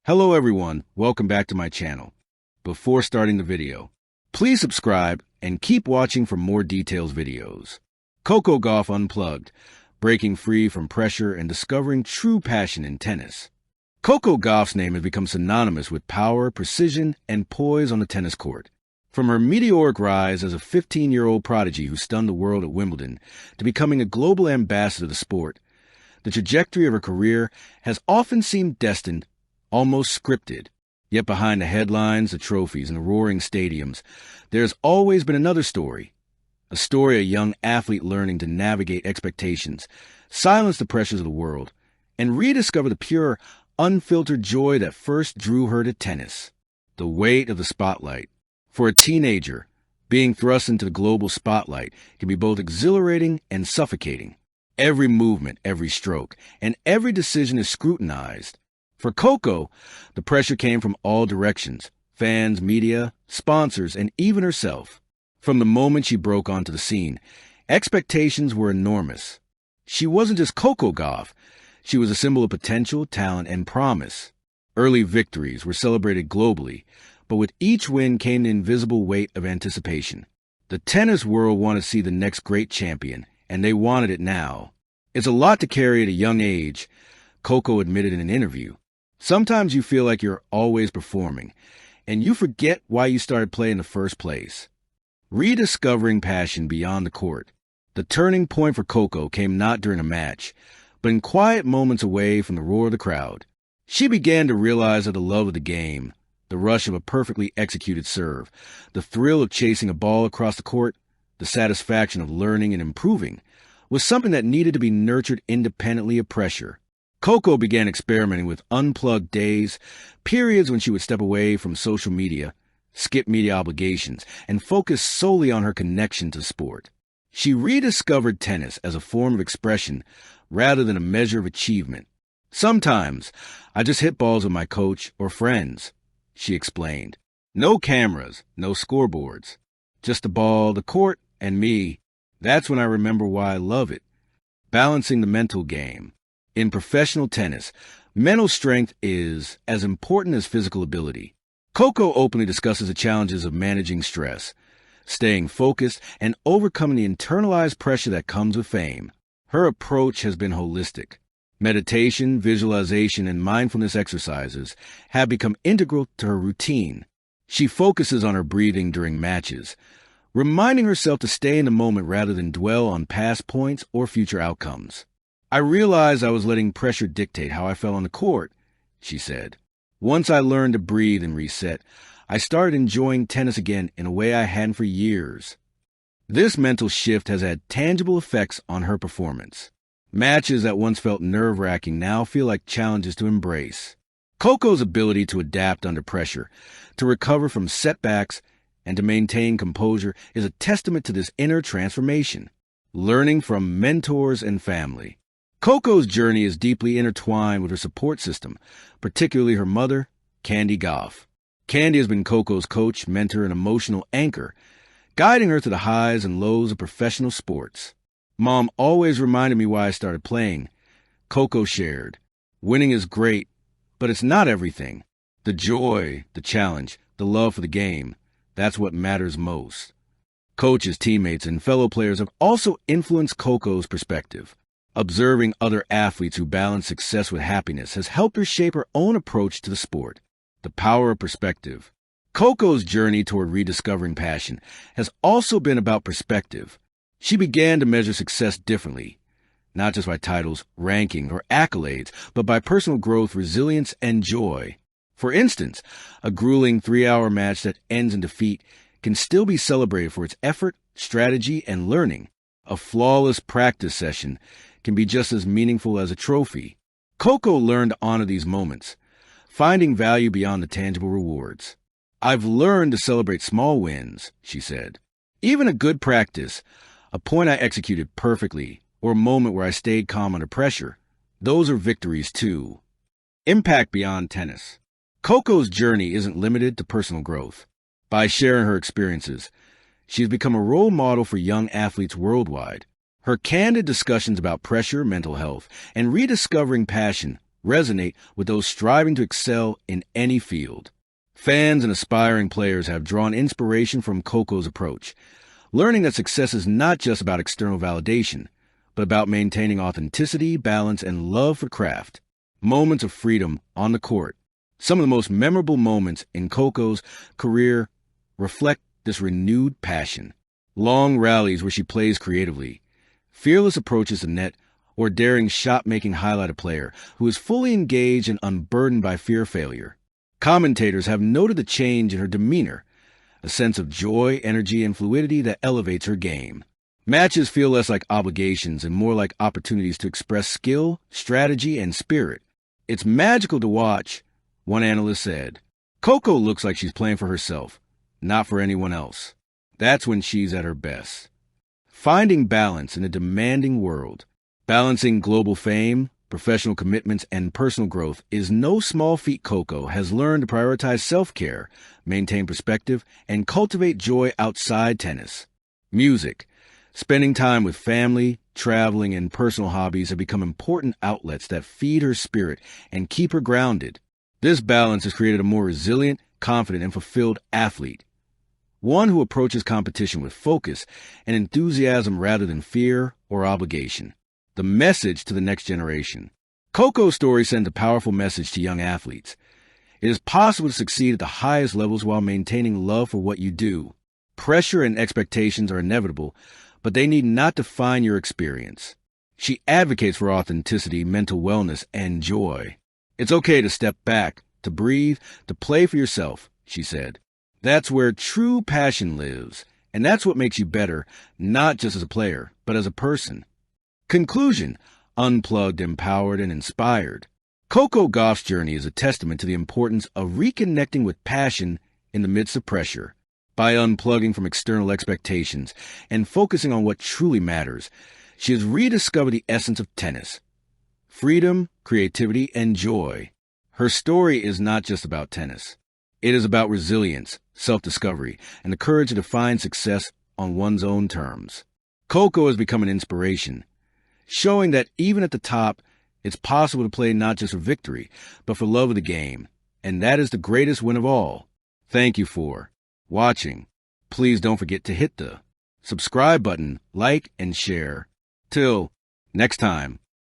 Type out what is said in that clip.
Hello everyone, welcome back to my channel. Before starting the video, please subscribe and keep watching for more details videos. Coco Gauff Unplugged, breaking free from pressure and discovering true passion in tennis. Coco Gauff's name has become synonymous with power, precision, and poise on the tennis court. From her meteoric rise as a 15-year-old prodigy who stunned the world at Wimbledon to becoming a global ambassador of the sport, the trajectory of her career has often seemed destined, almost scripted. Yet behind the headlines, the trophies, and the roaring stadiums, there's always been another story. A story of a young athlete learning to navigate expectations, silence the pressures of the world, and rediscover the pure, unfiltered joy that first drew her to tennis. The weight of the spotlight. For a teenager, being thrust into the global spotlight can be both exhilarating and suffocating. Every movement, every stroke, and every decision is scrutinized. For Coco, the pressure came from all directions: fans, media, sponsors, and even herself. From the moment she broke onto the scene, expectations were enormous. She wasn't just Coco Gauff. She was a symbol of potential, talent, and promise. Early victories were celebrated globally, but with each win came the invisible weight of anticipation. The tennis world wanted to see the next great champion, and they wanted it now. It's a lot to carry at a young age, Coco admitted in an interview. Sometimes you feel like you're always performing, and you forget why you started playing in the first place. Rediscovering passion beyond the court. The turning point for Coco came not during a match, but in quiet moments away from the roar of the crowd. She began to realize that the love of the game, the rush of a perfectly executed serve, the thrill of chasing a ball across the court, the satisfaction of learning and improving, was something that needed to be nurtured independently of pressure. Coco began experimenting with unplugged days, periods when she would step away from social media, skip media obligations, and focus solely on her connection to sport. She rediscovered tennis as a form of expression rather than a measure of achievement. Sometimes, I just hit balls with my coach or friends, she explained. No cameras, no scoreboards. Just the ball, the court, and me. That's when I remember why I love it. Balancing the mental game. In professional tennis, mental strength is as important as physical ability. Coco openly discusses the challenges of managing stress, staying focused, and overcoming the internalized pressure that comes with fame. Her approach has been holistic. Meditation, visualization, and mindfulness exercises have become integral to her routine. She focuses on her breathing during matches, reminding herself to stay in the moment rather than dwell on past points or future outcomes. I realized I was letting pressure dictate how I felt on the court, she said. Once I learned to breathe and reset, I started enjoying tennis again in a way I hadn't for years. This mental shift has had tangible effects on her performance. Matches that once felt nerve-wracking now feel like challenges to embrace. Coco's ability to adapt under pressure, to recover from setbacks, and to maintain composure is a testament to this inner transformation. Learning from mentors and family. Coco's journey is deeply intertwined with her support system, particularly her mother, Coco Gauff. Candy has been Coco's coach, mentor, and emotional anchor, guiding her through the highs and lows of professional sports. Mom always reminded me why I started playing. Coco shared, winning is great, but it's not everything. The joy, the challenge, the love for the game, that's what matters most. Coaches, teammates, and fellow players have also influenced Coco's perspective. Observing other athletes who balance success with happiness has helped her shape her own approach to the sport. The power of perspective. Coco's journey toward rediscovering passion has also been about perspective. She began to measure success differently, not just by titles, ranking, or accolades, but by personal growth, resilience, and joy. For instance, a grueling 3-hour match that ends in defeat can still be celebrated for its effort, strategy, and learning. A flawless practice session can be just as meaningful as a trophy. Coco learned to honor these moments, finding value beyond the tangible rewards. I've learned to celebrate small wins, she said. Even a good practice, a point I executed perfectly, or a moment where I stayed calm under pressure, those are victories too. Impact beyond tennis. Coco's journey isn't limited to personal growth. By sharing her experiences, she's become a role model for young athletes worldwide. Her candid discussions about pressure, mental health, and rediscovering passion resonate with those striving to excel in any field. Fans and aspiring players have drawn inspiration from Coco's approach, learning that success is not just about external validation, but about maintaining authenticity, balance, and love for craft. Moments of freedom on the court. Some of the most memorable moments in Coco's career reflect this renewed passion. Long rallies where she plays creatively, fearless approaches to net, or daring shot-making highlight a player who is fully engaged and unburdened by fear of failure. Commentators have noted the change in her demeanor, a sense of joy, energy, and fluidity that elevates her game. Matches feel less like obligations and more like opportunities to express skill, strategy, and spirit. It's magical to watch, one analyst said. Coco looks like she's playing for herself, not for anyone else. That's when she's at her best. Finding balance in a demanding world. Balancing global fame, professional commitments, and personal growth is no small feat. Coco has learned to prioritize self-care, maintain perspective, and cultivate joy outside tennis. Music. Spending time with family, traveling, and personal hobbies have become important outlets that feed her spirit and keep her grounded. This balance has created a more resilient, confident, and fulfilled athlete. One who approaches competition with focus and enthusiasm rather than fear or obligation. The message to the next generation. Coco's story sends a powerful message to young athletes. It is possible to succeed at the highest levels while maintaining love for what you do. Pressure and expectations are inevitable, but they need not define your experience. She advocates for authenticity, mental wellness, and joy. It's okay to step back, to breathe, to play for yourself, she said. That's where true passion lives, and that's what makes you better, not just as a player, but as a person. Conclusion: unplugged, empowered, and inspired. Coco Gauff's journey is a testament to the importance of reconnecting with passion in the midst of pressure. By unplugging from external expectations and focusing on what truly matters, she has rediscovered the essence of tennis: freedom, creativity, and joy. Her story is not just about tennis. It is about resilience, self-discovery, and the courage to define success on one's own terms. Coco has become an inspiration, showing that even at the top, it's possible to play not just for victory, but for love of the game. And that is the greatest win of all. Thank you for watching. Please don't forget to hit the subscribe button, like, and share. Till next time.